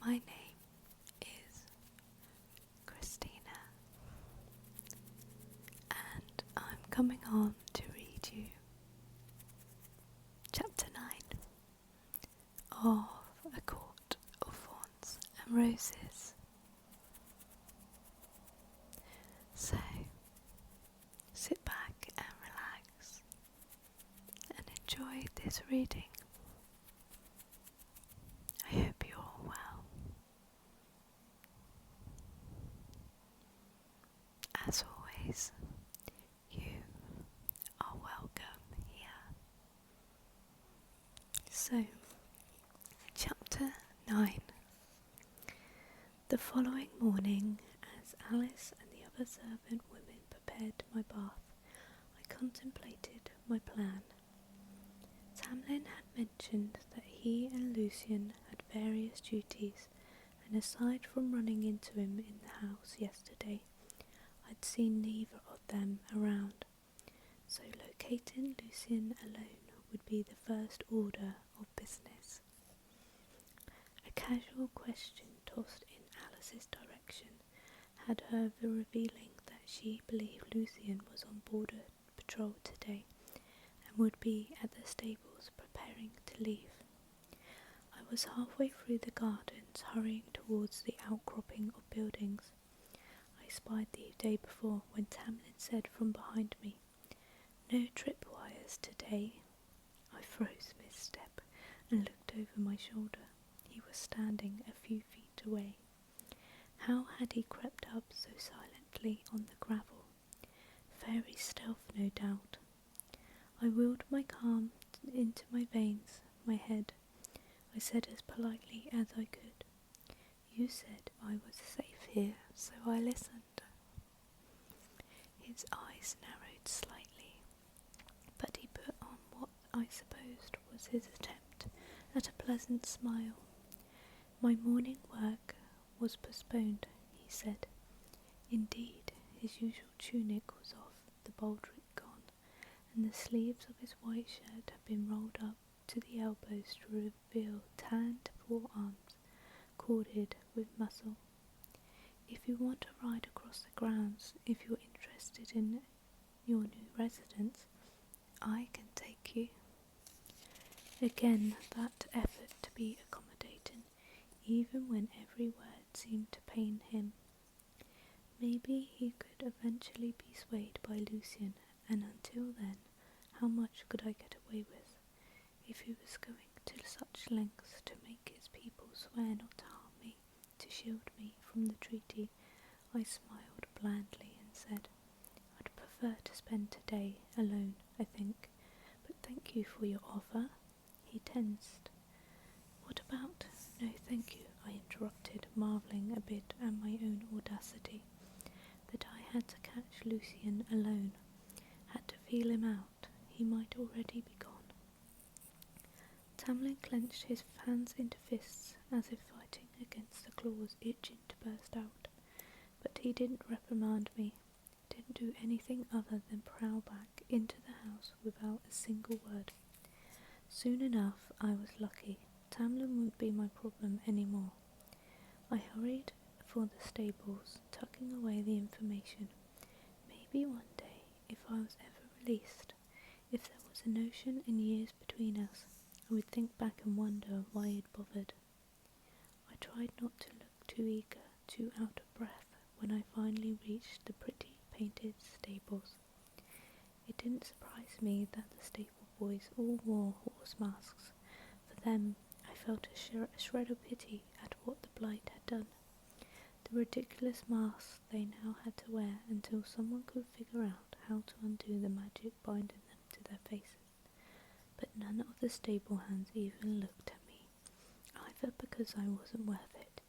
My name is Christina, and I'm coming on to read you Chapter 9 of A Court of Thorns and Roses. So, sit back and relax and enjoy this reading. I hope you're all well. As always, you are welcome here. So, Chapter 9. The following morning, as Alice and the other servant women prepared my bath, I contemplated my plan. Tamlin had mentioned that he and Lucian had various duties, and aside from running into him in the house yesterday, I'd seen neither of them around, so locating Lucian alone would be the first order of business. A casual question tossed in Alice's direction had her revealing that she believed Lucian was on border patrol today and would be at the stables preparing to leave. I was halfway through the gardens, hurrying towards the outcropping of buildings I spied the day before, when Tamlin said from behind me, "No tripwires today." I froze mid-step and looked over my shoulder. He was standing a few feet away. How had he crept up so silently on the gravel? Fairy stealth, no doubt. I willed my calm into my veins, my head. I said as politely as I could, "You said I was safe here, so I listened." His eyes narrowed slightly, but he put on what I supposed was his attempt at a pleasant smile. My morning work was postponed, he said. Indeed, his usual tunic was off, the baldric gone, and the sleeves of his white shirt had been rolled up to the elbows to reveal tanned forearms corded with muscle. "If you want to ride across the grounds, if you're interested in your new residence, I can take you." Again, that effort to be accommodating, even when every word seemed to pain him. Maybe he could eventually be swayed by Lucian, and until then, how much could I get away with, if he was going to such lengths to make his people swear not to harm me, to shield me from the treaty? I smiled blandly and said, "I'd prefer to spend today alone, I think, but thank you for your offer." He tensed. "What about—" "No, thank you," I interrupted, marvelling a bit at my own audacity. That I had to catch Lucian alone, had to feel him out. He might already be gone. Tamlin clenched his hands into fists, as if fighting against the claws itching to burst out. But he didn't reprimand me, didn't do anything other than prowl back into the house without a single word. Soon enough, I was lucky. Tamlin wouldn't be my problem anymore. I hurried for the stables, tucking away the information. Maybe one day, if I was ever released, if there was an ocean and years between us, I would think back and wonder why he'd bothered. I tried not to look too eager, too out of breath, when I finally reached the pretty painted stables. It didn't surprise me that the stable boys all wore horse masks. For them, I felt a shred of pity at what the blight had done. The ridiculous masks they now had to wear until someone could figure out how to undo the magic binding them to their faces. But none of the stable hands even looked at me, either because I wasn't worth it,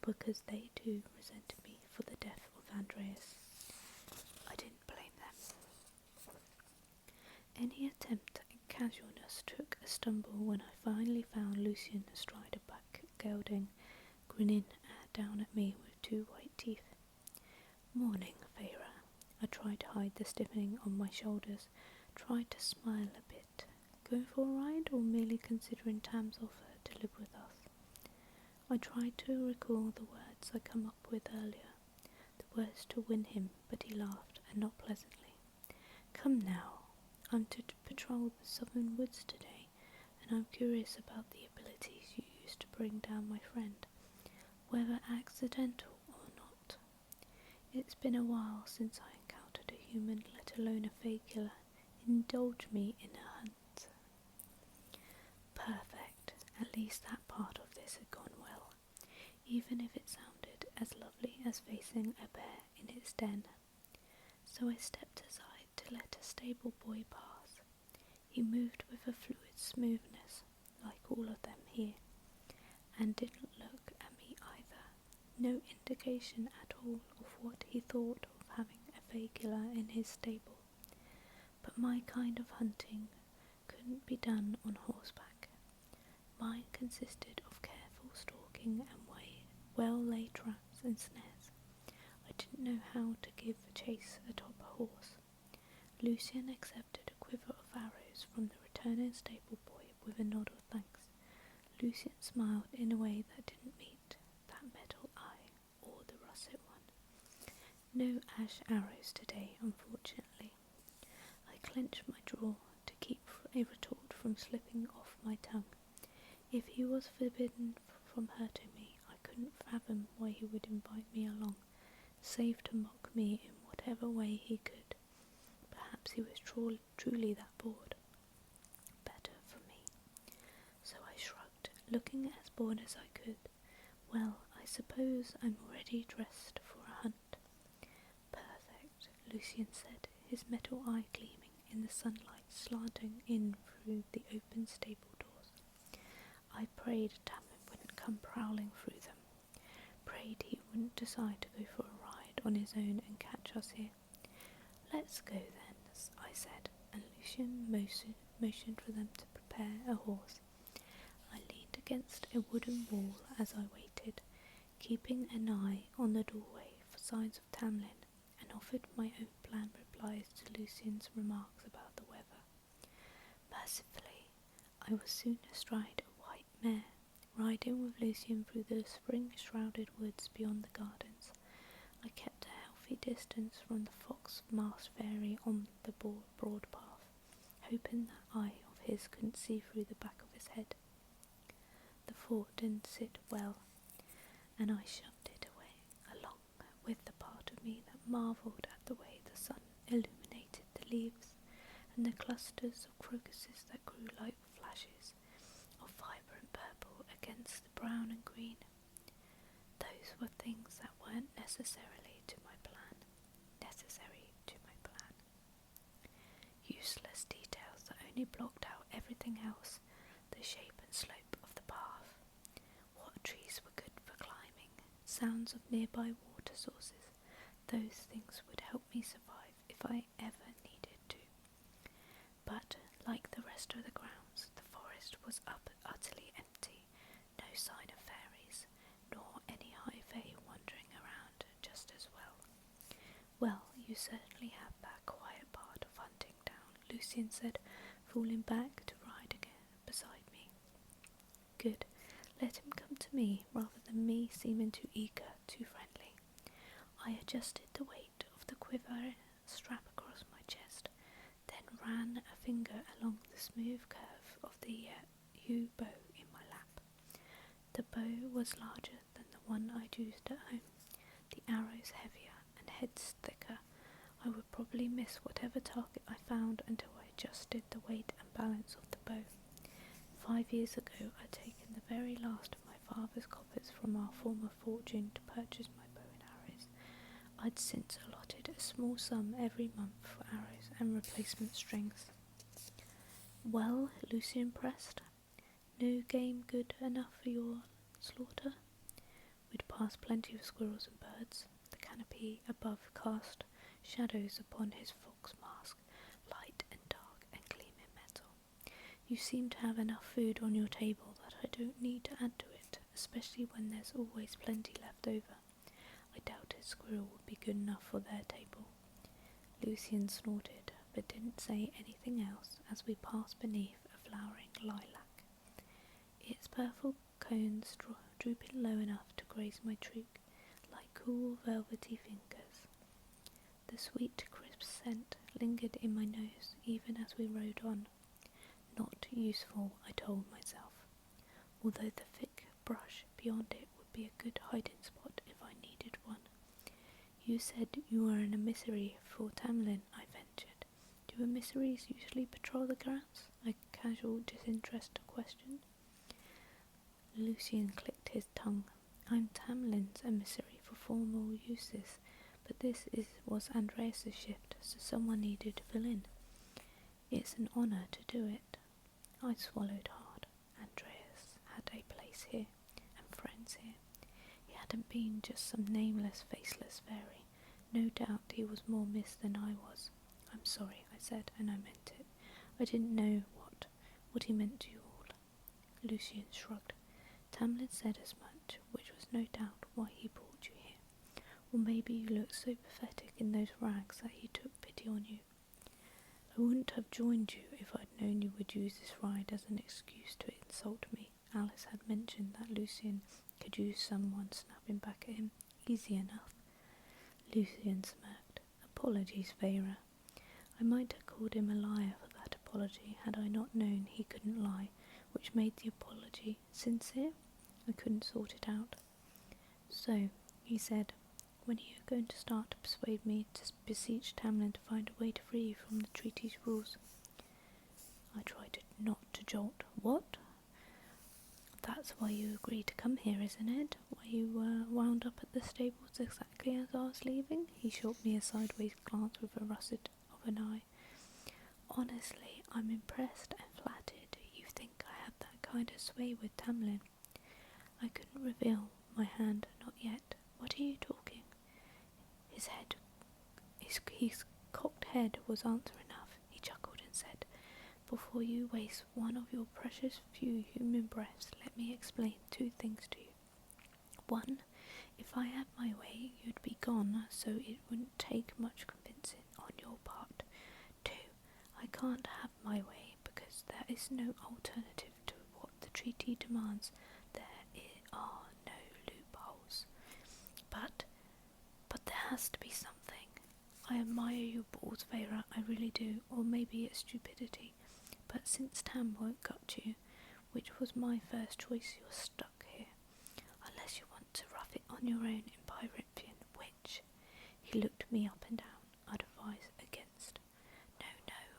or because they too resented me for the death of Andreas. I didn't blame them. Any attempt at casualness took a stumble when I finally found Lucian astride a back gelding, grinning down at me with two white teeth. "Morning, Feyre." I tried to hide the stiffening on my shoulders, tried to smile a bit. "Going for a ride, or merely considering Tam's offer to live with us?" I tried to recall the words I come up with earlier, the words to win him, but he laughed, and not pleasantly. Come now, I'm to patrol the southern woods today, and I'm curious about the abilities you used to bring down my friend, whether accidental or not. It's been a while since I encountered a human, let alone a fey killer. Indulge me in a hunt. Perfect. At least that part of this had gone well, even if it sounded as lovely as facing a bear in its den. So I stepped aside to let a stable boy pass. He moved with a fluid smoothness, like all of them here, and didn't look at me either. No indication at all of what he thought of having a fey killer in his stable. But my kind of hunting couldn't be done on horseback. Mine consisted of careful stalking and well-laid traps and snares. I didn't know how to give a chase atop a horse. Lucian accepted a quiver of arrows from the returning stable boy with a nod of thanks. Lucian smiled in a way that didn't meet that metal eye or the russet one. No ash arrows today, unfortunately. I clenched my jaw to keep a retort from slipping off my tongue. If he was forbidden from hurting me, I couldn't fathom why he would invite me along, save to mock me in whatever way he could. Perhaps he was truly that bored. Better for me. So I shrugged, looking as bored as I could. Well, I suppose I'm already dressed for a hunt. Perfect, Lucian said, his metal eye gleaming in the sunlight slanting in through the open stable doors. I prayed Tamlin wouldn't come prowling through them. Prayed he wouldn't decide to go for a ride on his own and catch us here. Let's go then, I said, and Lucian motioned for them to prepare a horse. I leaned against a wooden wall as I waited, keeping an eye on the doorway for signs of Tamlin, and offered my own bland replies to Lucian's remarks about the weather. Mercifully, I was soon astride a white mare, riding with Lucian through the spring-shrouded woods beyond the gardens. I kept a healthy distance from the fox-masked fairy on the broad path, hoping that eye of his couldn't see through the back of his head. The thought didn't sit well, and I shoved it away, along with the part of me that marvelled at the way the sun illuminated the leaves, and the clusters of crocuses that grew like flashes of vibrant purple against the brown and green. Those were things that weren't necessary to my plan. Useless details that only blocked out everything else, the shape and slope of the path, what trees were good for climbing, sounds of nearby water sources. Those things would help me survive if I ever needed to. But, like the rest of the grounds, the forest was utterly empty, no sign of fairies, nor any high fae wandering around just as well. Well, you certainly have that quiet part of hunting down, Lucian said, falling back to ride again beside me. Good. Let him come to me, rather than me seeming too eager, too friendly. I adjusted the weight of the quiver strap across my chest, then ran a finger along the smooth curve of the yew bow in my lap. The bow was larger than the one I'd used at home, the arrows heavier and heads thicker. I would probably miss whatever target I found until I adjusted the weight and balance of the bow. 5 years ago I'd taken the very last of my father's coppers from our former fortune to purchase my bow and arrows. I'd since allotted a small sum every month for arrows and replacement strings. Well, Lucian pressed, no game good enough for your slaughter? We'd passed plenty of squirrels and birds. The canopy above cast shadows upon his fox mask, light and dark and gleaming metal. You seem to have enough food on your table that I don't need to add to it, especially when there's always plenty left over. I doubted squirrel would be good enough for their table. Lucian snorted, but didn't say anything else as we passed beneath a flowering lilac. Its purple cones drooping low enough to graze my cheek, like cool velvety fingers. The sweet, crisp scent lingered in my nose even as we rode on. Not useful, I told myself, although the thick brush beyond it would be a good hiding spot if I needed one. You said you were an emissary for Tamlin, I ventured. Do emissaries usually patrol the grounds? A casual, disinterested question. Lucian clicked his tongue. I'm Tamlin's emissary for formal uses, but was Andreas's shift, so someone needed to fill in. It's an honour to do it. I swallowed hard. Andreas had a place here, and friends here. He hadn't been just some nameless, faceless fairy. No doubt he was more missed than I was. I'm sorry, I said, and I meant it. I didn't know what he meant to you all. Lucian shrugged. Tamlin said as much, which was no doubt why he brought you here. Or maybe you looked so pathetic in those rags that he took pity on you. I wouldn't have joined you if I'd known you would use this ride as an excuse to insult me. Alice had mentioned that Lucian could use someone snapping back at him easy enough. Lucian smirked. Apologies, Vera. I might have called him a liar for that apology had I not known he couldn't lie, which made the apology sincere. I couldn't sort it out. So, he said, when are you going to start to persuade me to beseech Tamlin to find a way to free you from the treaty's rules? I tried not to jolt. What? That's why you agreed to come here, isn't it? Why you were wound up at the stables exactly as I was leaving? He shot me a sideways glance with a russet of an eye. Honestly, I'm impressed and flattered. You think I have that kind of sway with Tamlin? I couldn't reveal my hand, not yet. What are you talking? His cocked head was answer enough. He chuckled and said, before you waste one of your precious few human breaths, let me explain two things to you. One, if I had my way, you'd be gone, so it wouldn't take much convincing on your part. Two, I can't have my way because there is no alternative to what the treaty demands. There are no loopholes. But there has to be something. I admire your balls, Vera, I really do, or maybe it's stupidity. But since Tam won't gut you, which was my first choice, you're stuck here. Unless you want to rough it on your own in Pyrithian, which, he looked me up and down, I'd advise against. No,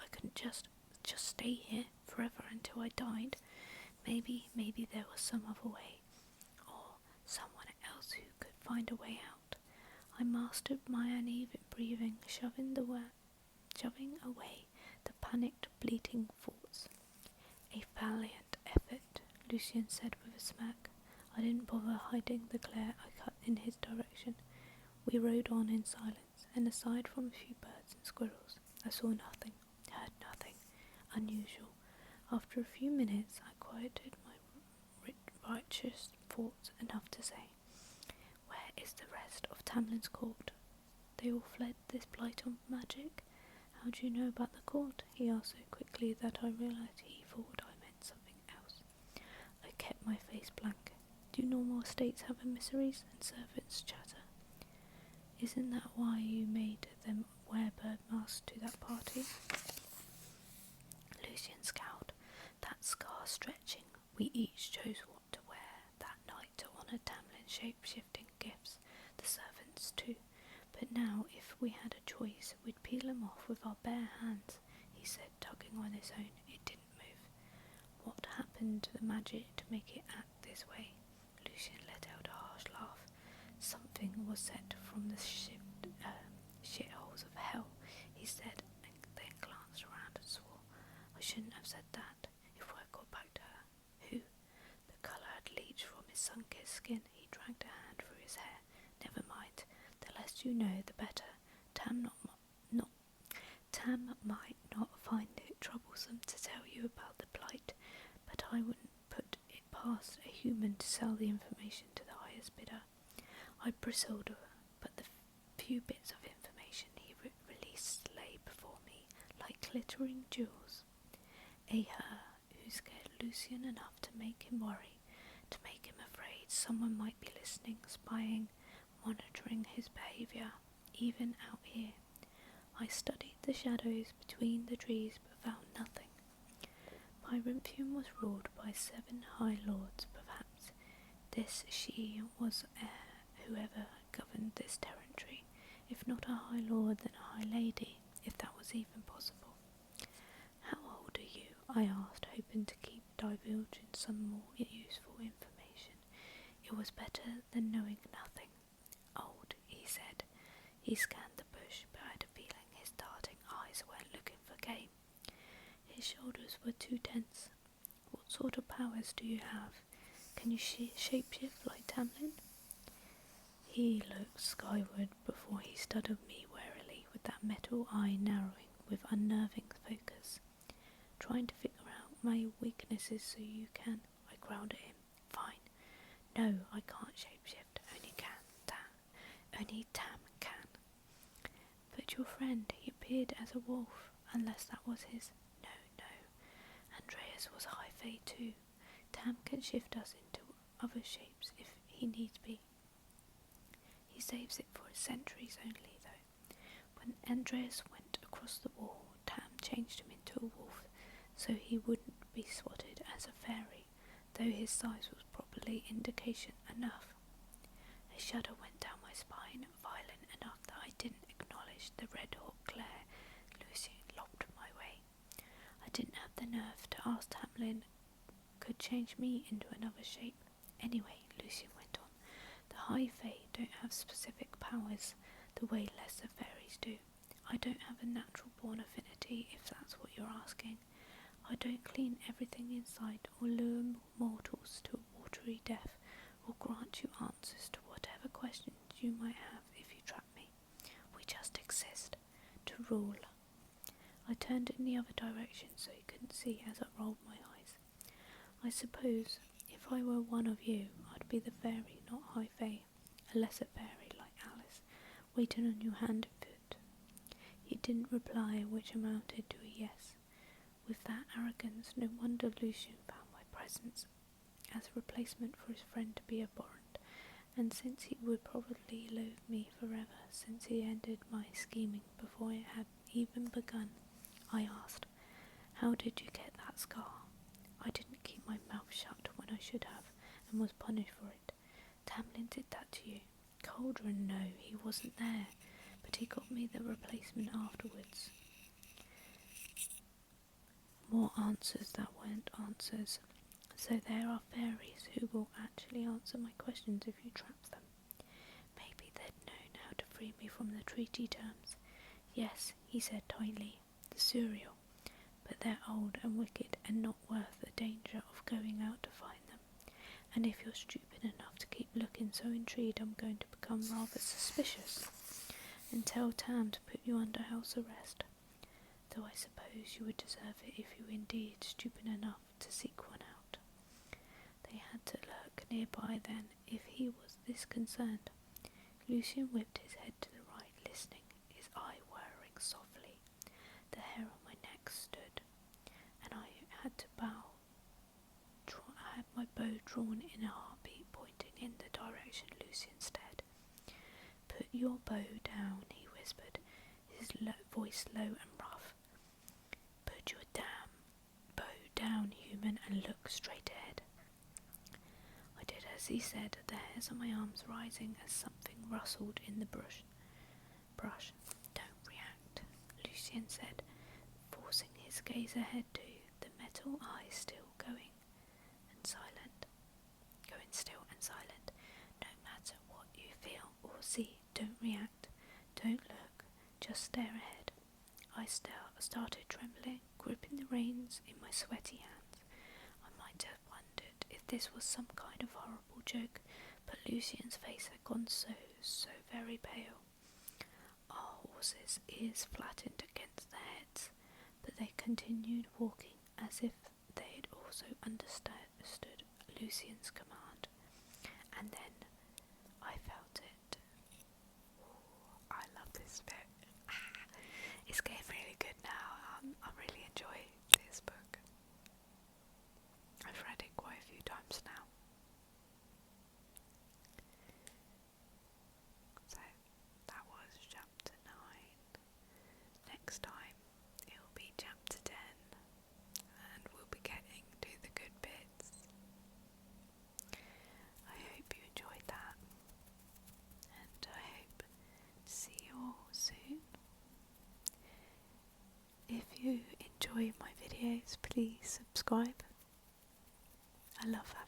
I couldn't just stay here forever until I died. Maybe there was some other way, or someone else who could find a way out. I mastered my uneven breathing, shoving away the panicked, bleating thoughts. A valiant effort, Lucian said with a smirk. I didn't bother hiding the glare I cut in his direction. We rode on in silence, and aside from a few birds and squirrels, I saw nothing, heard nothing unusual. After a few minutes, I quieted my righteous thoughts enough to say, where is the rest of Tamlin's court? They all fled this blight on magic? How do you know about the court? He asked so quickly that I realised he thought I meant something else. I kept my face blank. Do normal estates have emissaries and servants chatter? Isn't that why you made them wear bird masks to that party? Lucian scowled. That scar stretching. We each chose what to wear that night to honour Tamlin's shape-shifting gifts, the servants too. But now, if we had a choice, we'd peel them off with our bare hands, he said, tugging on his own. It didn't move. What happened to the magic to make it act this way? Lucian let out a harsh laugh. Something was set from the shitholes of hell, he said, and then glanced around and swore. I shouldn't have said that. If word got back to her. Who? The colour had leached from his sun-kissed skin. He dragged a hand through his hair. Never mind. The less you know, the better. Tam might not find it troublesome to tell you about the blight, but I wouldn't put it past a human to sell the information to the highest bidder. I bristled, but the few bits of information he released lay before me like glittering jewels. Her who scared Lucian enough to make him worry, to make him afraid, someone might be listening, spying, monitoring his behaviour, even out here. I studied the shadows between the trees but found nothing. Pyrinthium was ruled by 7 high lords. Perhaps this she was whoever governed this territory, if not a high lord then a high lady, if that was even possible. How old are you? I asked, hoping to keep divulging some more useful information. It was better than knowing nothing. Old, he said. He scanned the bush, but I had a feeling his darting eyes weren't looking for game. His shoulders were too tense. What sort of powers do you have? Can you shapeshift like Tamlin? He looked skyward before he studied me warily, with that metal eye narrowing with unnerving focus. Trying to figure out my weaknesses so you can, I growled at him. Fine. No, I can't shapeshift. Only Tam can. But your friend, he appeared as a wolf, unless that was his. No. Andreas was high fae too. Tam can shift us into other shapes if he needs be. He saves it for his sentries only, though. When Andreas went across the wall, Tam changed him into a wolf, so he wouldn't be spotted as a fairy, though his size was probably indication enough. A shudder went down my spine, violent enough that I didn't acknowledge the red-hot glare Lucian lobbed my way. I didn't have the nerve to ask Tamlin could change me into another shape. Anyway, Lucian went on, the high fae don't have specific powers the way lesser fairies do. I don't have a natural born affinity, if that's what you're asking. I don't clean everything inside or lure mortals to a watery death or grant you answers to whatever questions you might have if you trap me. We just exist, to rule. I turned in the other direction so he couldn't see as I rolled my eyes. I suppose if I were one of you, I'd be the fairy, not high fae, a lesser fairy like Alice, waiting on your hand and foot. He didn't reply, which amounted to a yes. With that arrogance, no wonder Lucian found my presence as a replacement for his friend to be abhorrent, and since he would probably loathe me forever since he ended my scheming before it had even begun, I asked, how did you get that scar? I didn't keep my mouth shut when I should have, and was punished for it. Tamlin did that to you. Cauldron, no, he wasn't there, but he got me the replacement afterwards. More answers that weren't answers. So there are fairies who will actually answer my questions if you trap them. Maybe they'd known how to free me from the treaty terms. Yes, he said tightly, the Suriel. But they're old and wicked and not worth the danger of going out to find them. And if you're stupid enough to keep looking so intrigued, I'm going to become rather suspicious and tell Tam to put you under house arrest. Though I suppose you would deserve it if you were indeed stupid enough to seek one out. They had to lurk nearby then, if he was this concerned. Lucian whipped his head to the right, listening, his eye whirring softly. The hair on my neck stood, and I had to bow. I had my bow drawn in a heartbeat, pointing in the direction Lucian stared. Put your bow down, he whispered, his voice low and rough. Put your damn bow down, human, and look straight ahead. I did as he said, the hairs on my arms rising as something rustled in the brush. Don't react, Lucian said, forcing his gaze ahead too, the metal eyes still going still and silent. No matter what you feel or see, don't react, don't look, just stare ahead. I started trembling, gripping the reins in my sweaty hands. I might have wondered if this was some kind of horrible joke, but Lucian's face had gone so very pale. Our horses' ears flattened against their heads, but they continued walking as if they had also understood Lucian's command. And then I felt it. Ooh, I love this bit. It's getting really good now. I really enjoy this book. I've read it quite a few times now. enjoy my videos, please subscribe. I love having